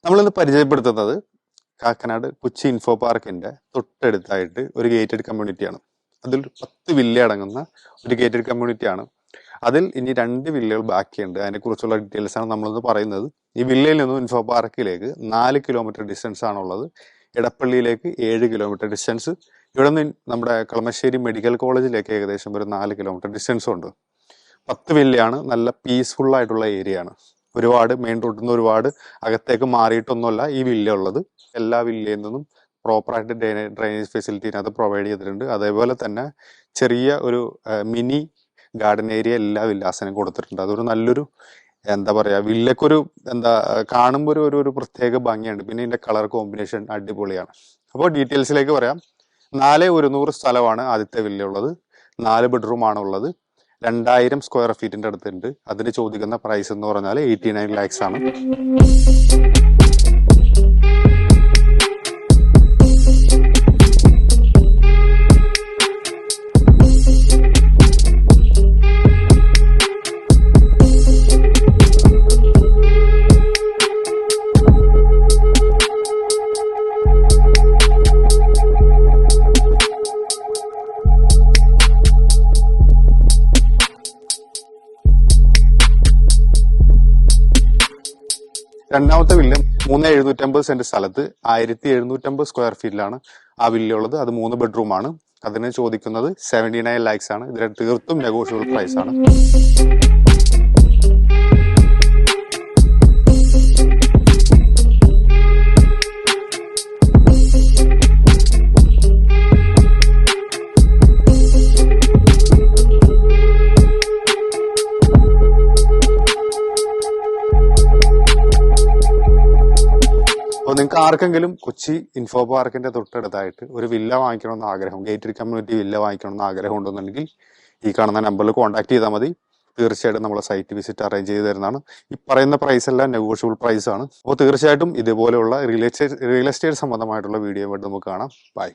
നമ്മളിന്ന് പരിചയപ്പെടുത്തുന്നത് കാക്കനാട് കൊച്ചി ഇൻഫോ പാർക്കിന്റെ തൊട്ടടുത്തായിട്ട് ഒരു ഗേറ്റഡ് കമ്മ്യൂണിറ്റിയാണ്. അതിൽ 10 വില്ല അടങ്ങുന്ന ഒരു ഗേറ്റഡ് കമ്മ്യൂണിറ്റിയാണ്. അതിൽ ഇനി 2 വില്ലകൾ ബാക്കിയുണ്ട്. അതിനെക്കുറിച്ചുള്ള ഡീറ്റെയിൽസ് ആണ് നമ്മളിന്ന് പറയുന്നത്. ഈ വില്ലയിൽ നിന്നും ഇൻഫോ പാർക്കിലേക്ക് 4 കിലോമീറ്റർ ഡിസ്റ്റൻസ് ആണുള്ളത്. ഇടപ്പള്ളിയിലേക്ക് 7 കിലോമീറ്റർ ഡിസ്റ്റൻസ്. ഇവിടെ നിന്ന് നമ്മുടെ കളമശ്ശേരി മെഡിക്കൽ കോളേജിലേക്ക് ഏകദേശം ഒരു 4 കിലോമീറ്റർ ഡിസ്റ്റൻസും ഉണ്ട്. 10 വില്ലയാണ്. നല്ല പീസ്ഫുൾ ആയിട്ടുള്ള ഏരിയ ആണ്. ഒരുപാട് മെയിൻ റോഡിൽ നിന്ന് ഒരുപാട് അകത്തേക്ക് മാറിയിട്ടൊന്നുമല്ല ഈ വില്ല ഉള്ളത്. എല്ലാ വില്ലയിൽ നിന്നും പ്രോപ്പറായിട്ട് ഡ്രെയിനേജ് ഫെസിലിറ്റി അത് പ്രൊവൈഡ് ചെയ്തിട്ടുണ്ട്. അതേപോലെ തന്നെ ചെറിയ ഒരു മിനി ഗാർഡൻ ഏരിയ എല്ലാ വില്ലാസിനും കൊടുത്തിട്ടുണ്ട്. അതൊരു നല്ലൊരു എന്താ പറയാ, വില്ലക്കൊരു കാണുമ്പോൾ ഒരു പ്രത്യേക ഭംഗിയുണ്ട്. പിന്നെ ഇതിന്റെ കളർ കോമ്പിനേഷൻ അടിപൊളിയാണ്. അപ്പോൾ ഡീറ്റെയിൽസിലേക്ക് പറയാം. 4,100 സ്ഥലമാണ് ആദ്യത്തെ വില്ല ഉള്ളത്. 4 ബെഡ്റൂം ആണ് ഉള്ളത്. 2000 സ്ക്വയർ ഫീറ്റിന്റെ അടുത്തുണ്ട്. അതിന് ചോദിക്കുന്ന പ്രൈസ് എന്ന് പറഞ്ഞാൽ 89 ലാക്സ് ആണ്. രണ്ടാമത്തെ വില്ല 3,750 സെന്റ് സ്ഥലത്ത് 1,750 സ്ക്വയർ ഫീറ്റിലാണ് ആ വില്ല ഉള്ളത്. അത് 3 ബെഡ്റൂം ആണ്. അതിന് ചോദിക്കുന്നത് 79 ലാക്സ് ആണ്. ഇതിന് തീർത്തും നെഗോഷ്യബിൾ പ്രൈസ് ആണ്. അപ്പോൾ നിങ്ങൾക്ക് ആർക്കെങ്കിലും കൊച്ചി ഇൻഫോ പാർക്കിന്റെ തൊട്ടടുത്തായിട്ട് ഒരു വില്ല വാങ്ങിക്കണമെന്ന് ആഗ്രഹം, ഗേറ്റഡ് കമ്മ്യൂണിറ്റി വില്ല വാങ്ങിക്കണമെന്ന് ആഗ്രഹം ഉണ്ടെന്നുണ്ടെങ്കിൽ ഈ കാണുന്ന നമ്പറിൽ കോൺടാക്ട് ചെയ്താൽ മതി. തീർച്ചയായിട്ടും നമ്മളെ സൈറ്റ് വിസിറ്റ് അറേഞ്ച് ചെയ്ത് തരുന്നതാണ്. ഈ പറയുന്ന പ്രൈസ് എല്ലാം നെഗോഷ്യബിൾ പ്രൈസ് ആണ്. അപ്പോൾ തീർച്ചയായിട്ടും ഇതുപോലെയുള്ള റിയൽ എസ്റ്റേറ്റ് സംബന്ധമായിട്ടുള്ള വീഡിയോ ആയിട്ട് നമുക്ക് കാണാം. ബൈ.